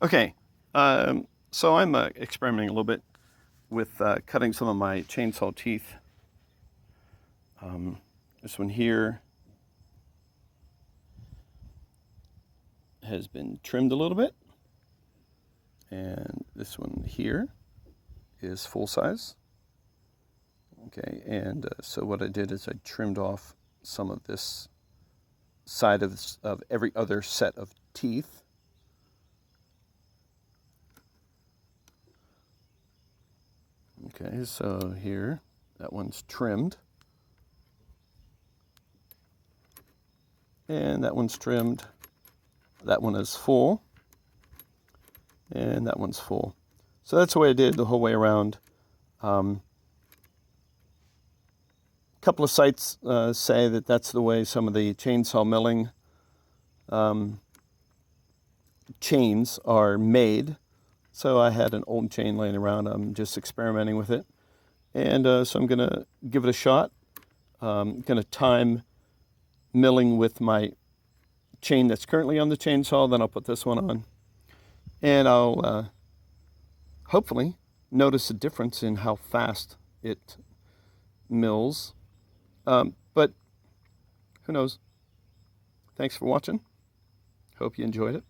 Okay, so I'm experimenting a little bit with cutting some of my chainsaw teeth. This one here has been trimmed a little bit, and this one here is full size. Okay, and so what I did is I trimmed off some of this side of every other set of teeth. Okay, so here, that one's trimmed. And that one's trimmed. That one is full. And that one's full. So that's the way I did the whole way around. A couple of sites say that that's the way some of the chainsaw milling chains are made. So I had an old chain laying around. I'm just experimenting with it. And so I'm going to give it a shot. I'm going to time milling with my chain that's currently on the chainsaw. Then I'll put this one on. And I'll hopefully notice a difference in how fast it mills. But who knows? Thanks for watching. Hope you enjoyed it.